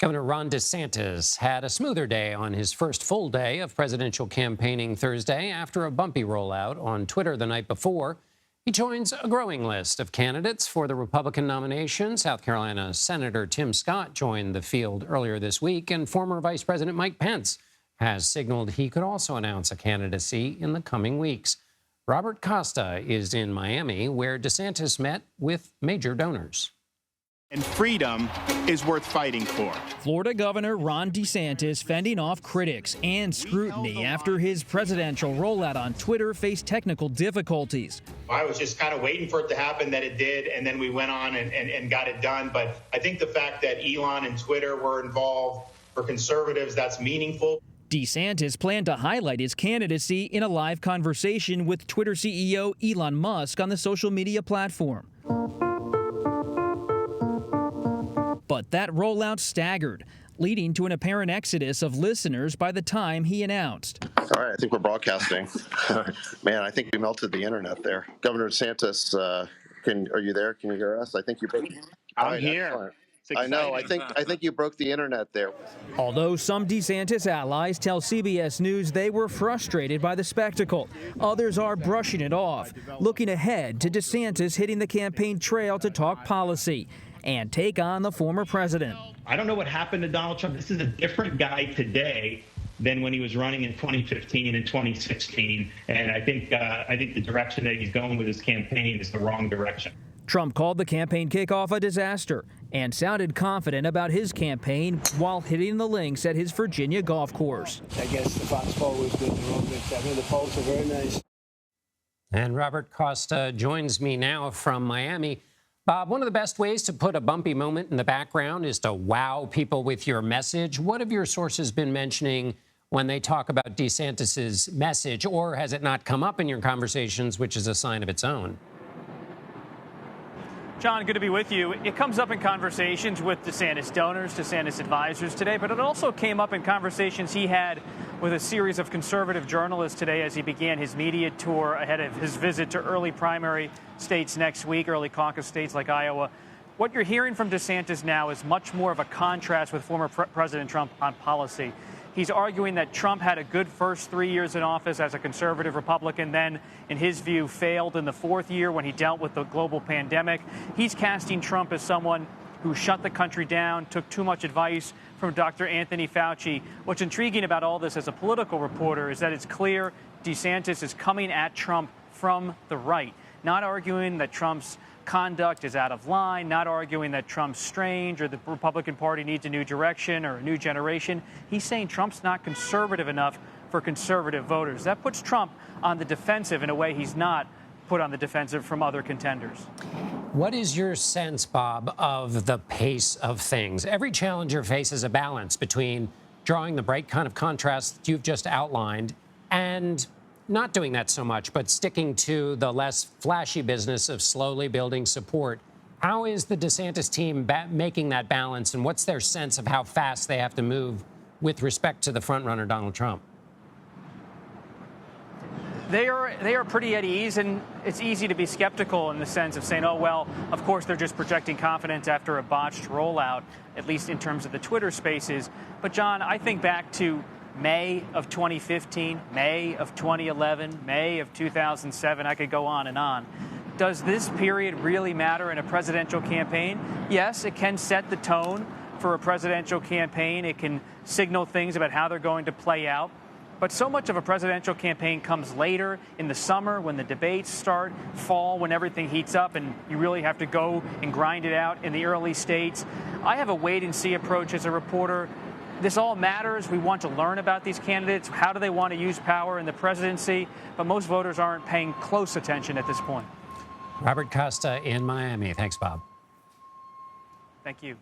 Governor Ron DeSantis had a smoother day on his first full day of presidential campaigning Thursday after a bumpy rollout on Twitter the night before. He joins a growing list of candidates for the Republican nomination. South Carolina Senator Tim Scott joined the field earlier this week, and former Vice President Mike Pence has signaled he could also announce a candidacy in the coming weeks. Robert Costa is in Miami, where DeSantis met with major donors. And freedom is worth fighting for. Florida Governor Ron DeSantis fending off critics and scrutiny after his presidential rollout on Twitter faced technical difficulties. I was just kind of waiting for it to happen, that it did, and then we went on and got it done. But I think the fact that Elon and Twitter were involved, for conservatives, that's meaningful. DeSantis planned to highlight his candidacy in a live conversation with Twitter CEO Elon Musk on the social media platform. But that rollout staggered, leading to an apparent exodus of listeners by the time he announced. All right, I think we're broadcasting. Man, I think we melted the internet there. Governor DeSantis, are you there? Can you hear us? I think you broke. I'm here. I know. I think you broke the internet there. Although some DeSantis allies tell CBS News they were frustrated by the spectacle, others are brushing it off, looking ahead to DeSantis hitting the campaign trail to talk policy and take on the former president. I don't know what happened to Donald Trump. This is a different guy today than when he was running in 2015 and 2016. And I think the direction that he's going with his campaign is the wrong direction. Trump called the campaign kickoff a disaster and sounded confident about his campaign while hitting the links at his Virginia golf course. I guess the fast ball was good. The polls are very nice. And Robert Costa joins me now from Miami. Bob, one of the best ways to put a bumpy moment in the background is to wow people with your message. What have your sources been mentioning when they talk about DeSantis's message, or has it not come up in your conversations, which is a sign of its own? John, good to be with you. It comes up in conversations with DeSantis donors, DeSantis advisors today, but it also came up in conversations he had with a series of conservative journalists today as he began his media tour ahead of his visit to early primary states next week, early caucus states like Iowa. What you're hearing from DeSantis now is much more of a contrast with former President Trump on policy. He's arguing that Trump had a good first 3 years in office as a conservative Republican, then, in his view, failed in the fourth year when he dealt with the global pandemic. He's casting Trump as someone who shut the country down, took too much advice from Dr. Anthony Fauci. What's intriguing about all this as a political reporter is that it's clear DeSantis is coming at Trump from the right, not arguing that Trump's conduct is out of line, not arguing that Trump's strange or the Republican Party needs a new direction or a new generation. He's saying Trump's not conservative enough for conservative voters. That puts Trump on the defensive in a way he's not put on the defensive from other contenders. What is your sense, Bob, of the pace of things? Every challenger faces a balance between drawing the bright kind of contrast that you've just outlined and not doing that so much, but sticking to the less flashy business of slowly building support. How is the DeSantis team making that balance, and what's their sense of how fast they have to move with respect to the frontrunner, Donald Trump? They are pretty at ease, and it's easy to be skeptical in the sense of saying, oh, well, of course they're just projecting confidence after a botched rollout, at least in terms of the Twitter spaces. But, John, I think back to May of 2015, May of 2011, May of 2007, I could go on and on. Does this period really matter in a presidential campaign? Yes, it can set the tone for a presidential campaign. It can signal things about how they're going to play out. But so much of a presidential campaign comes later in the summer when the debates start, fall when everything heats up and you really have to go and grind it out in the early states. I have a wait-and-see approach as a reporter. This all matters. We want to learn about these candidates. How do they want to use power in the presidency? But most voters aren't paying close attention at this point. Robert Costa in Miami. Thanks, Bob. Thank you.